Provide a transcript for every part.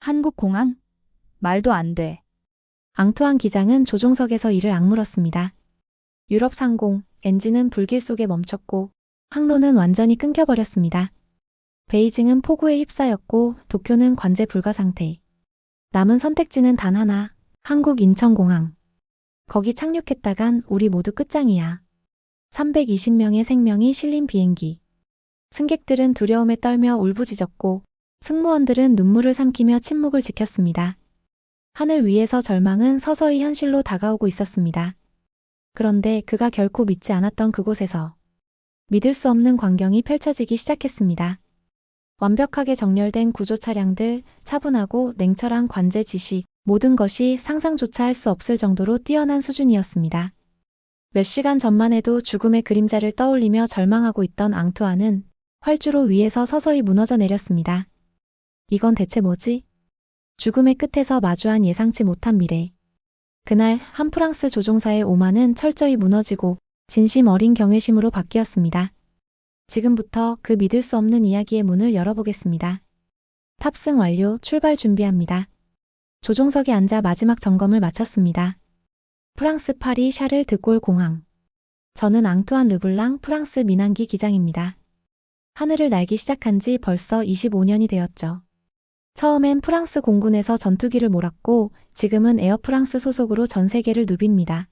한국공항? 말도 안 돼. 앙투안 기장은 조종석에서 이를 악물었습니다. 유럽 상공, 엔진은 불길 속에 멈췄고 항로는 완전히 끊겨버렸습니다. 베이징은 폭우에 휩싸였고 도쿄는 관제 불가 상태. 남은 선택지는 단 하나, 한국 인천공항. 거기 착륙했다간 우리 모두 끝장이야. 320명의 생명이 실린 비행기. 승객들은 두려움에 떨며 울부짖었고 승무원들은 눈물을 삼키며 침묵을 지켰습니다. 하늘 위에서 절망은 서서히 현실로 다가오고 있었습니다. 그런데 그가 결코 믿지 않았던 그곳에서 믿을 수 없는 광경이 펼쳐지기 시작했습니다. 완벽하게 정렬된 구조 차량들, 차분하고 냉철한 관제 지시, 모든 것이 상상조차 할 수 없을 정도로 뛰어난 수준이었습니다. 몇 시간 전만 해도 죽음의 그림자를 떠올리며 절망하고 있던 앙투안은 활주로 위에서 서서히 무너져 내렸습니다. 이건 대체 뭐지? 죽음의 끝에서 마주한 예상치 못한 미래. 그날 한 프랑스 조종사의 오만은 철저히 무너지고 진심 어린 경외심으로 바뀌었습니다. 지금부터 그 믿을 수 없는 이야기의 문을 열어보겠습니다. 탑승 완료, 출발 준비합니다. 조종석에 앉아 마지막 점검을 마쳤습니다. 프랑스 파리 샤를 드골 공항. 저는 앙투안 르블랑 프랑스 민항기 기장입니다. 하늘을 날기 시작한 지 벌써 25년이 되었죠. 처음엔 프랑스 공군에서 전투기를 몰았고 지금은 에어프랑스 소속으로 전 세계를 누빕니다.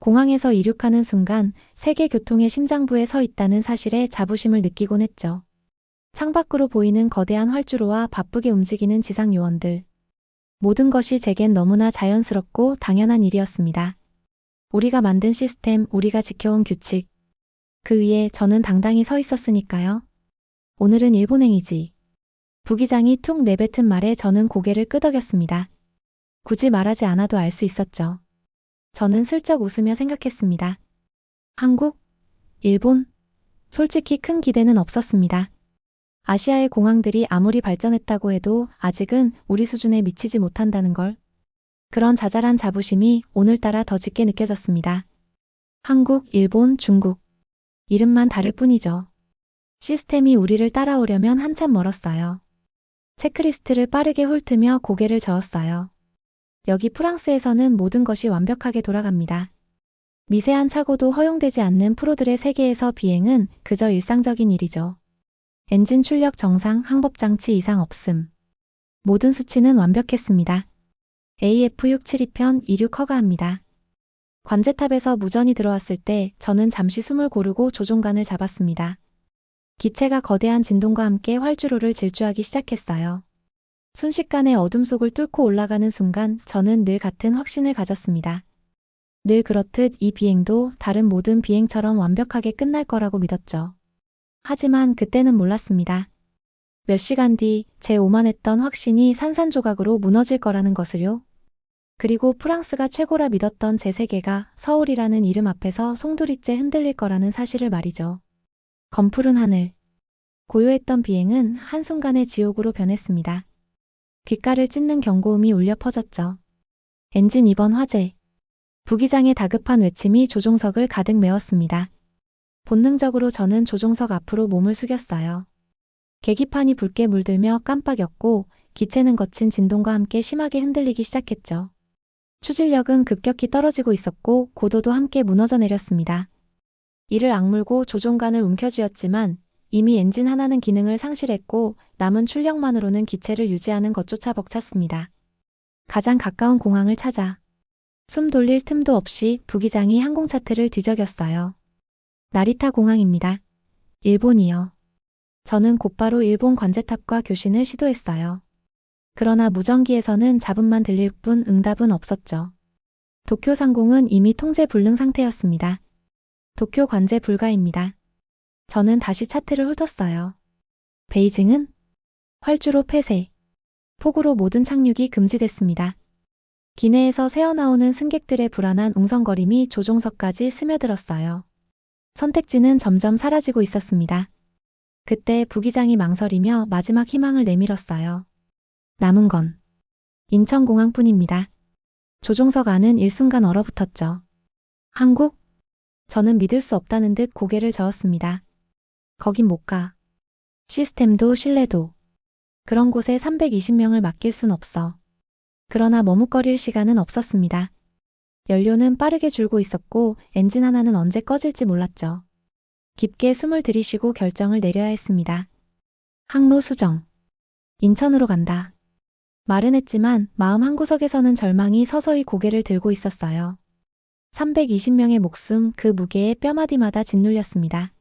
공항에서 이륙하는 순간 세계 교통의 심장부에 서 있다는 사실에 자부심을 느끼곤 했죠. 창밖으로 보이는 거대한 활주로와 바쁘게 움직이는 지상 요원들. 모든 것이 제겐 너무나 자연스럽고 당연한 일이었습니다. 우리가 만든 시스템, 우리가 지켜온 규칙. 그 위에 저는 당당히 서 있었으니까요. 오늘은 일본행이지. 부기장이 툭 내뱉은 말에 저는 고개를 끄덕였습니다. 굳이 말하지 않아도 알 수 있었죠. 저는 슬쩍 웃으며 생각했습니다. 한국? 일본? 솔직히 큰 기대는 없었습니다. 아시아의 공항들이 아무리 발전했다고 해도 아직은 우리 수준에 미치지 못한다는 걸. 그런 자잘한 자부심이 오늘따라 더 짙게 느껴졌습니다. 한국, 일본, 중국. 이름만 다를 뿐이죠. 시스템이 우리를 따라오려면 한참 멀었어요. 체크리스트를 빠르게 훑으며 고개를 저었어요. 여기 프랑스에서는 모든 것이 완벽하게 돌아갑니다. 미세한 착오도 허용되지 않는 프로들의 세계에서 비행은 그저 일상적인 일이죠. 엔진 출력 정상, 항법장치 이상 없음. 모든 수치는 완벽했습니다. AF672편 이륙 허가합니다. 관제탑에서 무전이 들어왔을 때 저는 잠시 숨을 고르고 조종관을 잡았습니다. 기체가 거대한 진동과 함께 활주로를 질주하기 시작했어요. 순식간에 어둠 속을 뚫고 올라가는 순간 저는 늘 같은 확신을 가졌습니다. 늘 그렇듯 이 비행도 다른 모든 비행처럼 완벽하게 끝날 거라고 믿었죠. 하지만 그때는 몰랐습니다. 몇 시간 뒤 제 오만했던 확신이 산산조각으로 무너질 거라는 것을요. 그리고 프랑스가 최고라 믿었던 제 세계가 서울이라는 이름 앞에서 송두리째 흔들릴 거라는 사실을 말이죠. 검푸른 하늘. 고요했던 비행은 한순간에 지옥으로 변했습니다. 귓가를 찢는 경고음이 울려 퍼졌죠. 엔진 2번 화재. 부기장의 다급한 외침이 조종석을 가득 메웠습니다. 본능적으로 저는 조종석 앞으로 몸을 숙였어요. 계기판이 붉게 물들며 깜빡였고 기체는 거친 진동과 함께 심하게 흔들리기 시작했죠. 추진력은 급격히 떨어지고 있었고 고도도 함께 무너져 내렸습니다. 이를 악물고 조종관을 움켜쥐었지만 이미 엔진 하나는 기능을 상실했고 남은 출력만으로는 기체를 유지하는 것조차 벅찼습니다. 가장 가까운 공항을 찾아 숨 돌릴 틈도 없이 부기장이 항공 차트를 뒤적였어요. 나리타 공항입니다. 일본이요. 저는 곧바로 일본 관제탑과 교신을 시도했어요. 그러나 무전기에서는 잡음만 들릴 뿐 응답은 없었죠. 도쿄 상공은 이미 통제 불능 상태였습니다. 도쿄 관제 불가입니다. 저는 다시 차트를 훑었어요. 베이징은? 활주로 폐쇄. 폭우로 모든 착륙이 금지됐습니다. 기내에서 새어나오는 승객들의 불안한 웅성거림이 조종석까지 스며들었어요. 선택지는 점점 사라지고 있었습니다. 그때 부기장이 망설이며 마지막 희망을 내밀었어요. 남은 건 인천공항뿐입니다. 조종석 안은 일순간 얼어붙었죠. 한국? 저는 믿을 수 없다는 듯 고개를 저었습니다. 거긴 못 가. 시스템도 신뢰도 그런 곳에 320명을 맡길 순 없어. 그러나 머뭇거릴 시간은 없었습니다. 연료는 빠르게 줄고 있었고 엔진 하나는 언제 꺼질지 몰랐죠. 깊게 숨을 들이쉬고 결정을 내려야 했습니다. 항로 수정. 인천으로 간다. 말은 했지만 마음 한구석에서는 절망이 서서히 고개를 들고 있었어요. 320명의 목숨 그 무게에 뼈마디마다 짓눌렸습니다.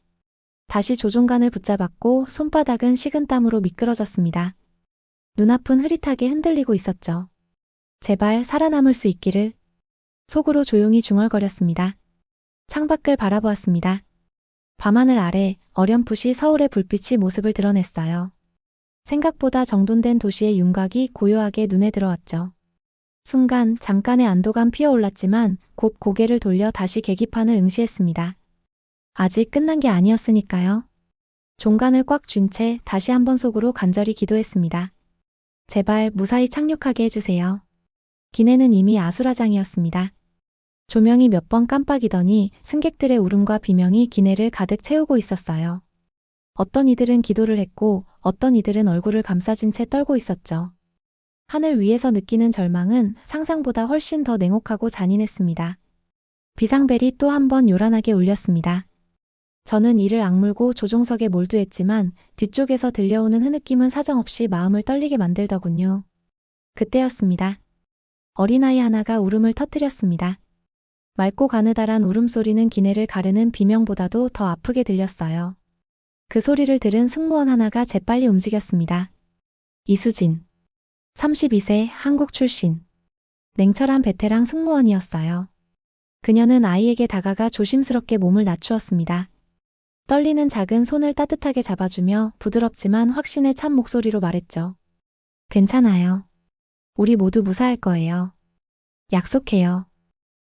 다시 조종간을 붙잡았고 손바닥은 식은땀으로 미끄러졌습니다. 눈앞은 흐릿하게 흔들리고 있었죠. 제발 살아남을 수 있기를. 속으로 조용히 중얼거렸습니다. 창밖을 바라보았습니다. 밤하늘 아래 어렴풋이 서울의 불빛이 모습을 드러냈어요. 생각보다 정돈된 도시의 윤곽이 고요하게 눈에 들어왔죠. 순간 잠깐의 안도감 피어올랐지만 곧 고개를 돌려 다시 계기판을 응시했습니다. 아직 끝난 게 아니었으니까요. 종간을 꽉 쥔 채 다시 한번 속으로 간절히 기도했습니다. 제발 무사히 착륙하게 해주세요. 기내는 이미 아수라장이었습니다. 조명이 몇 번 깜빡이더니 승객들의 울음과 비명이 기내를 가득 채우고 있었어요. 어떤 이들은 기도를 했고 어떤 이들은 얼굴을 감싸준 채 떨고 있었죠. 하늘 위에서 느끼는 절망은 상상보다 훨씬 더 냉혹하고 잔인했습니다. 비상벨이 또 한 번 요란하게 울렸습니다. 저는 이를 악물고 조종석에 몰두했지만 뒤쪽에서 들려오는 흐느낌은 사정없이 마음을 떨리게 만들더군요. 그때였습니다. 어린아이 하나가 울음을 터뜨렸습니다. 맑고 가느다란 울음소리는 기내를 가르는 비명보다도 더 아프게 들렸어요. 그 소리를 들은 승무원 하나가 재빨리 움직였습니다. 이수진. 32세 한국 출신. 냉철한 베테랑 승무원이었어요. 그녀는 아이에게 다가가 조심스럽게 몸을 낮추었습니다. 떨리는 작은 손을 따뜻하게 잡아주며 부드럽지만 확신에 찬 목소리로 말했죠. 괜찮아요. 우리 모두 무사할 거예요. 약속해요.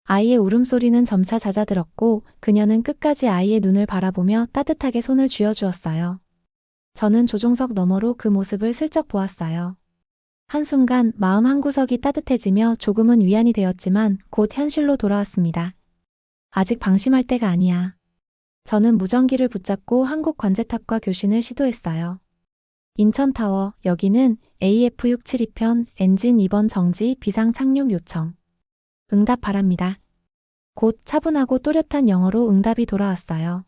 아이의 울음소리는 점차 잦아들었고 그녀는 끝까지 아이의 눈을 바라보며 따뜻하게 손을 쥐어주었어요. 저는 조종석 너머로 그 모습을 슬쩍 보았어요. 한순간 마음 한구석이 따뜻해지며 조금은 위안이 되었지만 곧 현실로 돌아왔습니다. 아직 방심할 때가 아니야. 저는 무전기를 붙잡고 한국 관제탑과 교신을 시도했어요. 인천타워, 여기는 AF672편 엔진 2번 정지 비상 착륙 요청. 응답 바랍니다. 곧 차분하고 또렷한 영어로 응답이 돌아왔어요.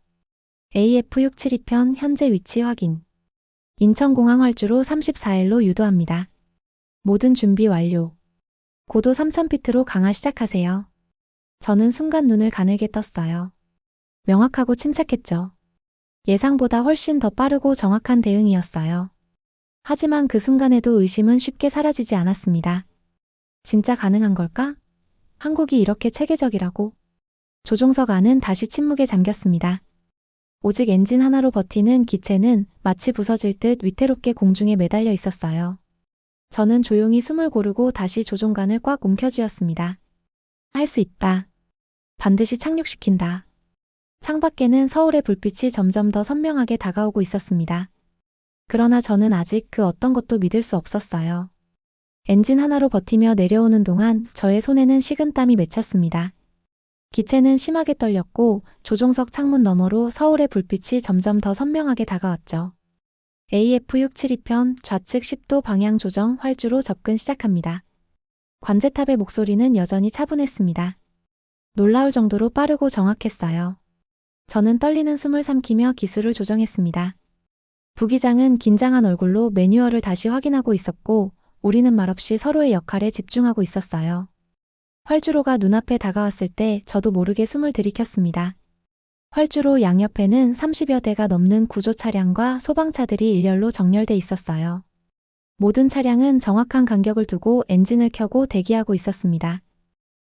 AF672편 현재 위치 확인. 인천공항 활주로 34일로 유도합니다. 모든 준비 완료. 고도 3000피트로 강화 시작하세요. 저는 순간 눈을 가늘게 떴어요. 명확하고 침착했죠. 예상보다 훨씬 더 빠르고 정확한 대응이었어요. 하지만 그 순간에도 의심은 쉽게 사라지지 않았습니다. 진짜 가능한 걸까? 한국이 이렇게 체계적이라고? 조종석 안은 다시 침묵에 잠겼습니다. 오직 엔진 하나로 버티는 기체는 마치 부서질 듯 위태롭게 공중에 매달려 있었어요. 저는 조용히 숨을 고르고 다시 조종관을 꽉 움켜쥐었습니다. 할 수 있다. 반드시 착륙시킨다. 창밖에는 서울의 불빛이 점점 더 선명하게 다가오고 있었습니다. 그러나 저는 아직 그 어떤 것도 믿을 수 없었어요. 엔진 하나로 버티며 내려오는 동안 저의 손에는 식은땀이 맺혔습니다. 기체는 심하게 떨렸고 조종석 창문 너머로 서울의 불빛이 점점 더 선명하게 다가왔죠. AF672편 좌측 10도 방향 조정 활주로 접근 시작합니다. 관제탑의 목소리는 여전히 차분했습니다. 놀라울 정도로 빠르고 정확했어요. 저는 떨리는 숨을 삼키며 기술을 조정했습니다. 부기장은 긴장한 얼굴로 매뉴얼을 다시 확인하고 있었고 우리는 말없이 서로의 역할에 집중하고 있었어요. 활주로가 눈앞에 다가왔을 때 저도 모르게 숨을 들이켰습니다. 활주로 양옆에는 30여 대가 넘는 구조 차량과 소방차들이 일렬로 정렬돼 있었어요. 모든 차량은 정확한 간격을 두고 엔진을 켜고 대기하고 있었습니다.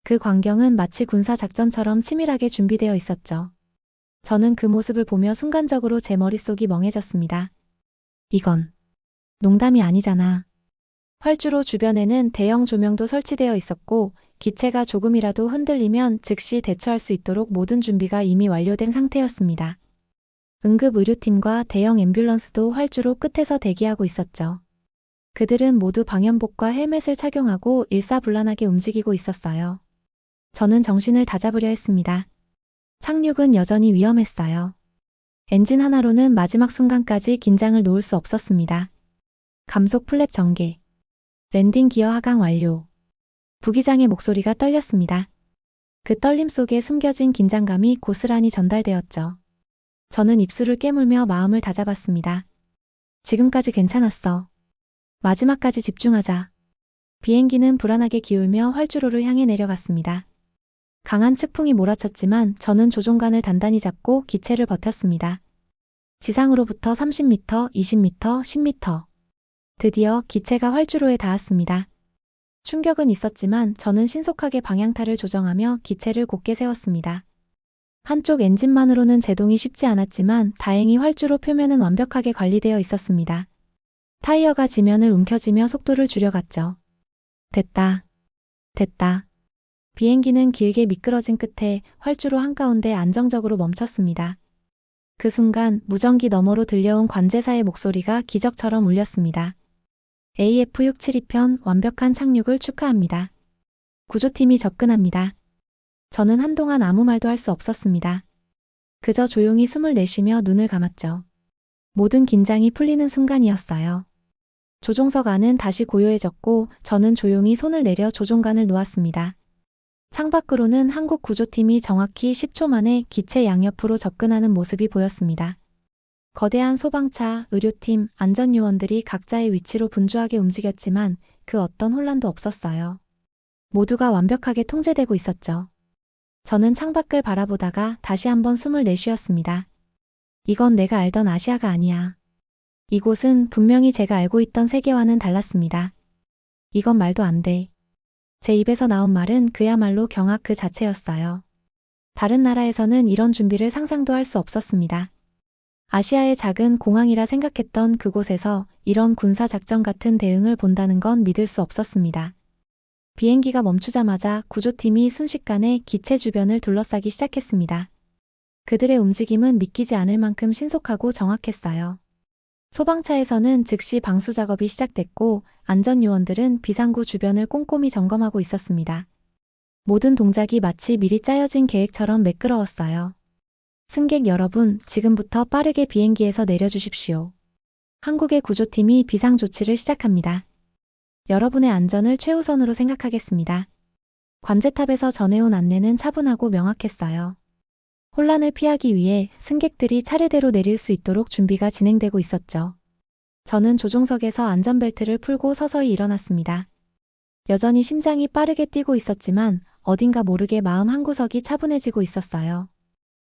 그 광경은 마치 군사작전처럼 치밀하게 준비되어 있었죠. 저는 그 모습을 보며 순간적으로 제 머릿속이 멍해졌습니다. 이건 농담이 아니잖아. 활주로 주변에는 대형 조명도 설치되어 있었고 기체가 조금이라도 흔들리면 즉시 대처할 수 있도록 모든 준비가 이미 완료된 상태였습니다. 응급의료팀과 대형 앰뷸런스도 활주로 끝에서 대기하고 있었죠. 그들은 모두 방염복과 헬멧을 착용하고 일사불란하게 움직이고 있었어요. 저는 정신을 다잡으려 했습니다. 착륙은 여전히 위험했어요. 엔진 하나로는 마지막 순간까지 긴장을 놓을 수 없었습니다. 감속 플랩 전개. 랜딩 기어 하강 완료. 부기장의 목소리가 떨렸습니다. 그 떨림 속에 숨겨진 긴장감이 고스란히 전달되었죠. 저는 입술을 깨물며 마음을 다잡았습니다. 지금까지 괜찮았어. 마지막까지 집중하자. 비행기는 불안하게 기울며 활주로를 향해 내려갔습니다. 강한 측풍이 몰아쳤지만 저는 조종간을 단단히 잡고 기체를 버텼습니다. 지상으로부터 30m, 20m, 10m. 드디어 기체가 활주로에 닿았습니다. 충격은 있었지만 저는 신속하게 방향타를 조정하며 기체를 곧게 세웠습니다. 한쪽 엔진만으로는 제동이 쉽지 않았지만 다행히 활주로 표면은 완벽하게 관리되어 있었습니다. 타이어가 지면을 움켜쥐며 속도를 줄여갔죠. 됐다. 됐다. 비행기는 길게 미끄러진 끝에 활주로 한가운데 안정적으로 멈췄습니다. 그 순간 무전기 너머로 들려온 관제사의 목소리가 기적처럼 울렸습니다. AF672편 완벽한 착륙을 축하합니다. 구조팀이 접근합니다. 저는 한동안 아무 말도 할 수 없었습니다. 그저 조용히 숨을 내쉬며 눈을 감았죠. 모든 긴장이 풀리는 순간이었어요. 조종석 안은 다시 고요해졌고 저는 조용히 손을 내려 조종관을 놓았습니다. 창밖으로는 한국 구조팀이 정확히 10초 만에 기체 양옆으로 접근하는 모습이 보였습니다. 거대한 소방차, 의료팀, 안전요원들이 각자의 위치로 분주하게 움직였지만 그 어떤 혼란도 없었어요. 모두가 완벽하게 통제되고 있었죠. 저는 창밖을 바라보다가 다시 한번 숨을 내쉬었습니다. 이건 내가 알던 아시아가 아니야. 이곳은 분명히 제가 알고 있던 세계와는 달랐습니다. 이건 말도 안 돼. 제 입에서 나온 말은 그야말로 경악 그 자체였어요. 다른 나라에서는 이런 준비를 상상도 할 수 없었습니다. 아시아의 작은 공항이라 생각했던 그곳에서 이런 군사작전 같은 대응을 본다는 건 믿을 수 없었습니다. 비행기가 멈추자마자 구조팀이 순식간에 기체 주변을 둘러싸기 시작했습니다. 그들의 움직임은 믿기지 않을 만큼 신속하고 정확했어요. 소방차에서는 즉시 방수 작업이 시작됐고 안전요원들은 비상구 주변을 꼼꼼히 점검하고 있었습니다. 모든 동작이 마치 미리 짜여진 계획처럼 매끄러웠어요. 승객 여러분, 지금부터 빠르게 비행기에서 내려주십시오. 한국의 구조팀이 비상조치를 시작합니다. 여러분의 안전을 최우선으로 생각하겠습니다. 관제탑에서 전해온 안내는 차분하고 명확했어요. 혼란을 피하기 위해 승객들이 차례대로 내릴 수 있도록 준비가 진행되고 있었죠. 저는 조종석에서 안전벨트를 풀고 서서히 일어났습니다. 여전히 심장이 빠르게 뛰고 있었지만 어딘가 모르게 마음 한구석이 차분해지고 있었어요.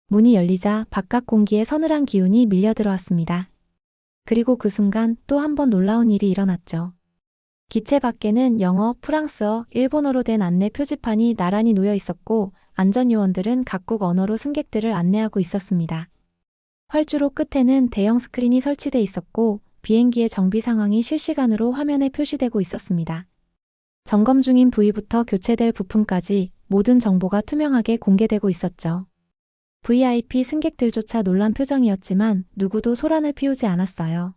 문이 열리자 바깥 공기에 서늘한 기운이 밀려들어왔습니다. 그리고 그 순간 또 한 번 놀라운 일이 일어났죠. 기체 밖에는 영어, 프랑스어, 일본어로 된 안내 표지판이 나란히 놓여 있었고 안전요원들은 각국 언어로 승객들을 안내하고 있었습니다. 활주로 끝에는 대형 스크린이 설치돼 있었고 비행기의 정비 상황이 실시간으로 화면에 표시되고 있었습니다. 점검 중인 부위부터 교체될 부품까지 모든 정보가 투명하게 공개되고 있었죠. VIP 승객들조차 놀란 표정이었지만 누구도 소란을 피우지 않았어요.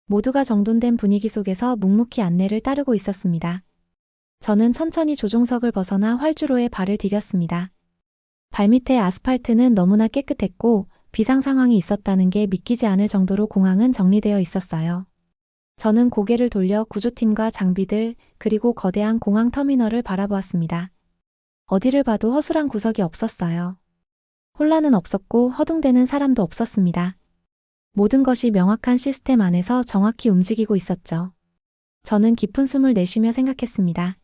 모두가 정돈된 분위기 속에서 묵묵히 안내를 따르고 있었습니다. 저는 천천히 조종석을 벗어나 활주로에 발을 디뎠습니다. 발밑의 아스팔트는 너무나 깨끗했고 비상 상황이 있었다는 게 믿기지 않을 정도로 공항은 정리되어 있었어요. 저는 고개를 돌려 구조팀과 장비들 그리고 거대한 공항 터미널을 바라보았습니다. 어디를 봐도 허술한 구석이 없었어요. 혼란은 없었고 허둥대는 사람도 없었습니다. 모든 것이 명확한 시스템 안에서 정확히 움직이고 있었죠. 저는 깊은 숨을 내쉬며 생각했습니다.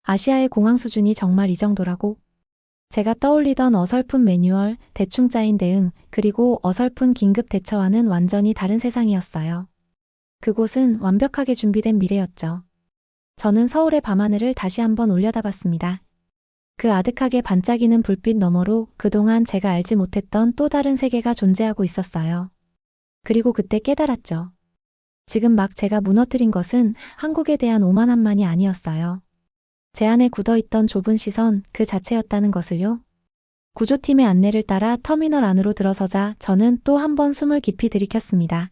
아시아의 공항 수준이 정말 이 정도라고? 제가 떠올리던 어설픈 매뉴얼, 대충 짜인 대응, 그리고 어설픈 긴급 대처와는 완전히 다른 세상이었어요. 그곳은 완벽하게 준비된 미래였죠. 저는 서울의 밤하늘을 다시 한번 올려다봤습니다. 그 아득하게 반짝이는 불빛 너머로 그동안 제가 알지 못했던 또 다른 세계가 존재하고 있었어요. 그리고 그때 깨달았죠. 지금 막 제가 무너뜨린 것은 한국에 대한 오만함만이 아니었어요. 제 안에 굳어있던 좁은 시선 그 자체였다는 것을요. 구조팀의 안내를 따라 터미널 안으로 들어서자 저는 또 한 번 숨을 깊이 들이켰습니다.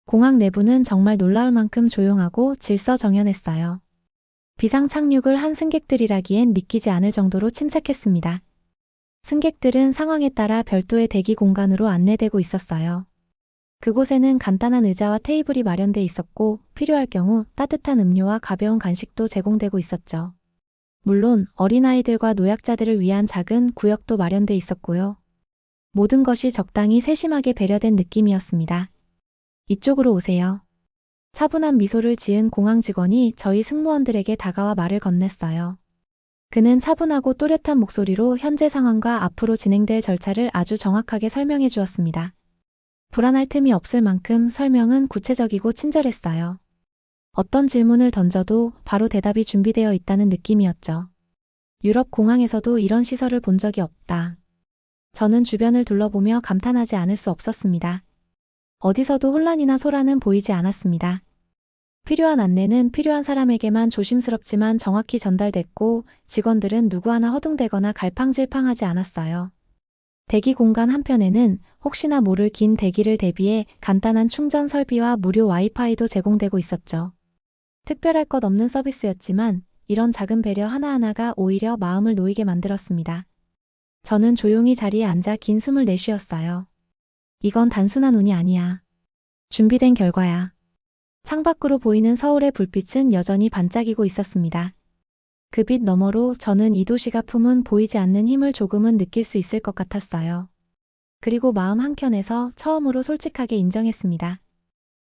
공항 내부는 정말 놀라울 만큼 조용하고 질서정연했어요. 비상 착륙을 한 승객들이라기엔 믿기지 않을 정도로 침착했습니다. 승객들은 상황에 따라 별도의 대기 공간으로 안내되고 있었어요. 그곳에는 간단한 의자와 테이블이 마련돼 있었고 필요할 경우 따뜻한 음료와 가벼운 간식도 제공되고 있었죠. 물론 어린아이들과 노약자들을 위한 작은 구역도 마련돼 있었고요. 모든 것이 적당히 세심하게 배려된 느낌이었습니다. 이쪽으로 오세요. 차분한 미소를 지은 공항 직원이 저희 승무원들에게 다가와 말을 건넸어요. 그는 차분하고 또렷한 목소리로 현재 상황과 앞으로 진행될 절차를 아주 정확하게 설명해 주었습니다. 불안할 틈이 없을 만큼 설명은 구체적이고 친절했어요. 어떤 질문을 던져도 바로 대답이 준비되어 있다는 느낌이었죠. 유럽 공항에서도 이런 시설을 본 적이 없다. 저는 주변을 둘러보며 감탄하지 않을 수 없었습니다. 어디서도 혼란이나 소란은 보이지 않았습니다. 필요한 안내는 필요한 사람에게만 조심스럽지만 정확히 전달됐고 직원들은 누구 하나 허둥대거나 갈팡질팡하지 않았어요. 대기 공간 한편에는 혹시나 모를 긴 대기를 대비해 간단한 충전 설비와 무료 와이파이도 제공되고 있었죠. 특별할 것 없는 서비스였지만 이런 작은 배려 하나하나가 오히려 마음을 놓이게 만들었습니다. 저는 조용히 자리에 앉아 긴 숨을 내쉬었어요. 이건 단순한 운이 아니야. 준비된 결과야. 창밖으로 보이는 서울의 불빛은 여전히 반짝이고 있었습니다. 그 빛 너머로 저는 이 도시가 품은 보이지 않는 힘을 조금은 느낄 수 있을 것 같았어요. 그리고 마음 한켠에서 처음으로 솔직하게 인정했습니다.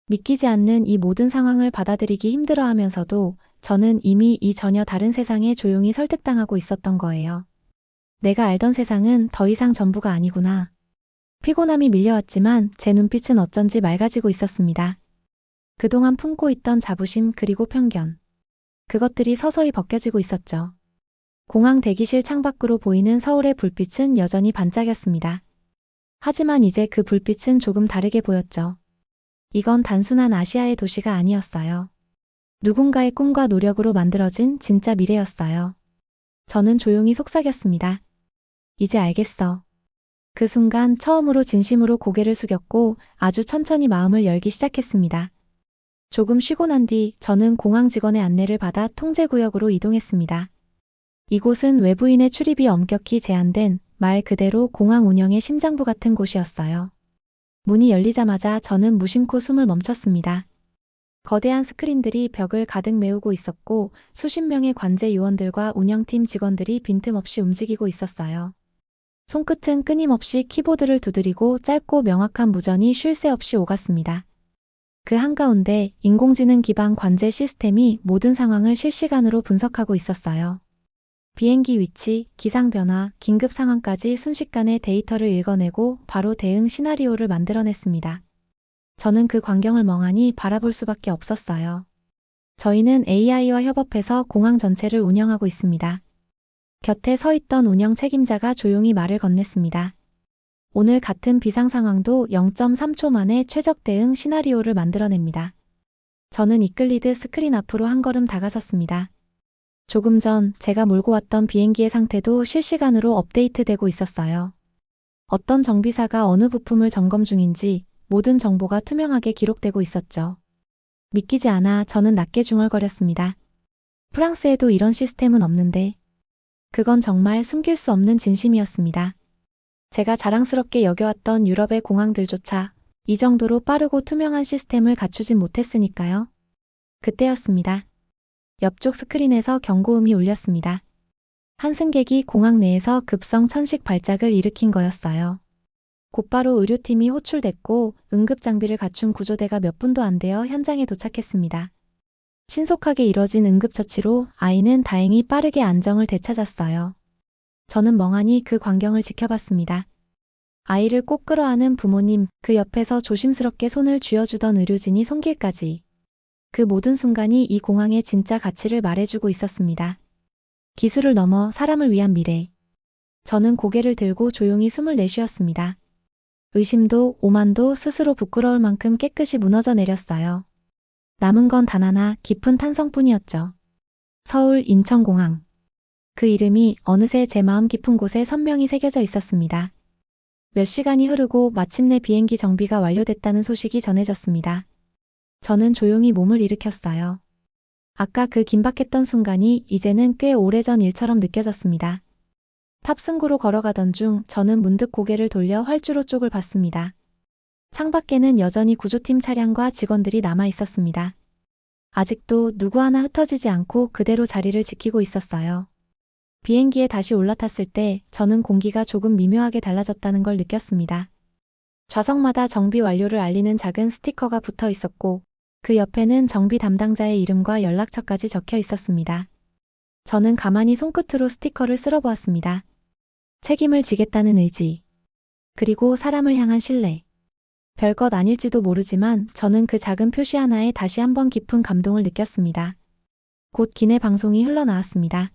믿기지 않는 이 모든 상황을 받아들이기 힘들어하면서도 저는 이미 이 전혀 다른 세상에 조용히 설득당하고 있었던 거예요. 내가 알던 세상은 더 이상 전부가 아니구나. 피곤함이 밀려왔지만 제 눈빛은 어쩐지 맑아지고 있었습니다. 그동안 품고 있던 자부심 그리고 편견. 그것들이 서서히 벗겨지고 있었죠. 공항 대기실 창밖으로 보이는 서울의 불빛은 여전히 반짝였습니다. 하지만 이제 그 불빛은 조금 다르게 보였죠. 이건 단순한 아시아의 도시가 아니었어요. 누군가의 꿈과 노력으로 만들어진 진짜 미래였어요. 저는 조용히 속삭였습니다. 이제 알겠어. 그 순간 처음으로 진심으로 고개를 숙였고 아주 천천히 마음을 열기 시작했습니다. 조금 쉬고 난 뒤 저는 공항 직원의 안내를 받아 통제구역으로 이동했습니다. 이곳은 외부인의 출입이 엄격히 제한된 말 그대로 공항 운영의 심장부 같은 곳이었어요. 문이 열리자마자 저는 무심코 숨을 멈췄습니다. 거대한 스크린들이 벽을 가득 메우고 있었고 수십 명의 관제 요원들과 운영팀 직원들이 빈틈없이 움직이고 있었어요. 손끝은 끊임없이 키보드를 두드리고 짧고 명확한 무전이 쉴 새 없이 오갔습니다. 그 한가운데 인공지능 기반 관제 시스템이 모든 상황을 실시간으로 분석하고 있었어요. 비행기 위치, 기상 변화, 긴급 상황까지 순식간에 데이터를 읽어내고 바로 대응 시나리오를 만들어냈습니다. 저는 그 광경을 멍하니 바라볼 수밖에 없었어요. 저희는 AI와 협업해서 공항 전체를 운영하고 있습니다. 곁에 서 있던 운영 책임자가 조용히 말을 건넸습니다. 오늘 같은 비상 상황도 0.3초 만에 최적 대응 시나리오를 만들어냅니다. 저는 이끌리듯 스크린 앞으로 한 걸음 다가섰습니다. 조금 전 제가 몰고 왔던 비행기의 상태도 실시간으로 업데이트되고 있었어요. 어떤 정비사가 어느 부품을 점검 중인지 모든 정보가 투명하게 기록되고 있었죠. 믿기지 않아 저는 낮게 중얼거렸습니다. 프랑스에도 이런 시스템은 없는데. 그건 정말 숨길 수 없는 진심이었습니다. 제가 자랑스럽게 여겨왔던 유럽의 공항들조차 이 정도로 빠르고 투명한 시스템을 갖추진 못했으니까요. 그때였습니다. 옆쪽 스크린에서 경고음이 울렸습니다. 한 승객이 공항 내에서 급성 천식 발작을 일으킨 거였어요. 곧바로 의료팀이 호출됐고 응급장비를 갖춘 구조대가 몇 분도 안 되어 현장에 도착했습니다. 신속하게 이뤄진 응급처치로 아이는 다행히 빠르게 안정을 되찾았어요. 저는 멍하니 그 광경을 지켜봤습니다. 아이를 꼭 끌어안은 부모님, 그 옆에서 조심스럽게 손을 쥐어주던 의료진이 손길까지. 그 모든 순간이 이 공항의 진짜 가치를 말해주고 있었습니다. 기술을 넘어 사람을 위한 미래. 저는 고개를 들고 조용히 숨을 내쉬었습니다. 의심도 오만도 스스로 부끄러울 만큼 깨끗이 무너져 내렸어요. 남은 건 단 하나 깊은 탄성뿐이었죠. 서울 인천공항. 그 이름이 어느새 제 마음 깊은 곳에 선명히 새겨져 있었습니다. 몇 시간이 흐르고 마침내 비행기 정비가 완료됐다는 소식이 전해졌습니다. 저는 조용히 몸을 일으켰어요. 아까 그 긴박했던 순간이 이제는 꽤 오래전 일처럼 느껴졌습니다. 탑승구로 걸어가던 중 저는 문득 고개를 돌려 활주로 쪽을 봤습니다. 창밖에는 여전히 구조팀 차량과 직원들이 남아 있었습니다. 아직도 누구 하나 흩어지지 않고 그대로 자리를 지키고 있었어요. 비행기에 다시 올라탔을 때 저는 공기가 조금 미묘하게 달라졌다는 걸 느꼈습니다. 좌석마다 정비 완료를 알리는 작은 스티커가 붙어 있었고 그 옆에는 정비 담당자의 이름과 연락처까지 적혀 있었습니다. 저는 가만히 손끝으로 스티커를 쓸어보았습니다. 책임을 지겠다는 의지, 그리고 사람을 향한 신뢰. 별것 아닐지도 모르지만 저는 그 작은 표시 하나에 다시 한번 깊은 감동을 느꼈습니다. 곧 기내 방송이 흘러나왔습니다.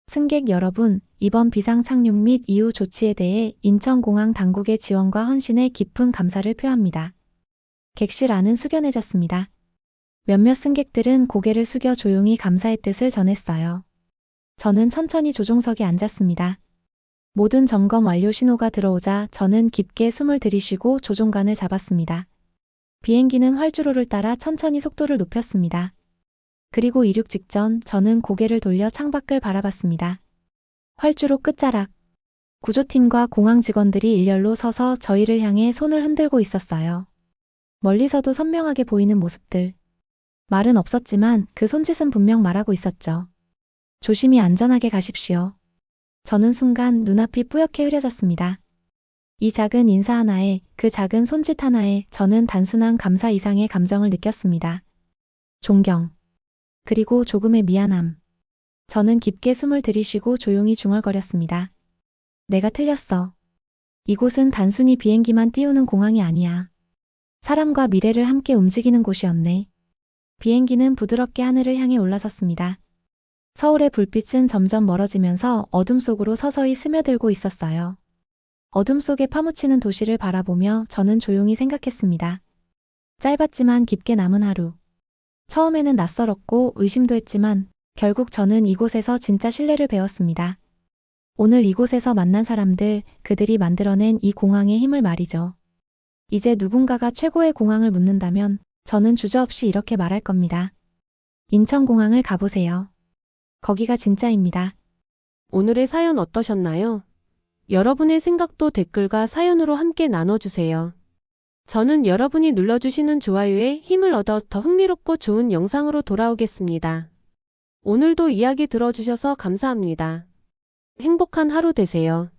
승객 여러분, 이번 비상 착륙 및 이후 조치에 대해 인천공항 당국의 지원과 헌신에 깊은 감사를 표합니다. 객실 안은 숙연해졌습니다. 몇몇 승객들은 고개를 숙여 조용히 감사의 뜻을 전했어요. 저는 천천히 조종석에 앉았습니다. 모든 점검 완료 신호가 들어오자 저는 깊게 숨을 들이쉬고 조종관을 잡았습니다. 비행기는 활주로를 따라 천천히 속도를 높였습니다. 그리고 이륙 직전 저는 고개를 돌려 창밖을 바라봤습니다. 활주로 끝자락. 구조팀과 공항 직원들이 일렬로 서서 저희를 향해 손을 흔들고 있었어요. 멀리서도 선명하게 보이는 모습들. 말은 없었지만 그 손짓은 분명 말하고 있었죠. 조심히 안전하게 가십시오. 저는 순간 눈앞이 뿌옇게 흐려졌습니다. 이 작은 인사 하나에, 그 작은 손짓 하나에 저는 단순한 감사 이상의 감정을 느꼈습니다. 존경. 그리고 조금의 미안함. 저는 깊게 숨을 들이쉬고 조용히 중얼거렸습니다. 내가 틀렸어. 이곳은 단순히 비행기만 띄우는 공항이 아니야. 사람과 미래를 함께 움직이는 곳이었네. 비행기는 부드럽게 하늘을 향해 올라섰습니다. 서울의 불빛은 점점 멀어지면서 어둠 속으로 서서히 스며들고 있었어요. 어둠 속에 파묻히는 도시를 바라보며 저는 조용히 생각했습니다. 짧았지만 깊게 남은 하루. 처음에는 낯설었고 의심도 했지만 결국 저는 이곳에서 진짜 신뢰를 배웠습니다. 오늘 이곳에서 만난 사람들, 그들이 만들어낸 이 공항의 힘을 말이죠. 이제 누군가가 최고의 공항을 묻는다면 저는 주저없이 이렇게 말할 겁니다. 인천공항을 가보세요. 거기가 진짜입니다. 오늘의 사연 어떠셨나요? 여러분의 생각도 댓글과 사연으로 함께 나눠주세요. 저는 여러분이 눌러주시는 좋아요에 힘을 얻어 더 흥미롭고 좋은 영상으로 돌아오겠습니다. 오늘도 이야기 들어주셔서 감사합니다. 행복한 하루 되세요.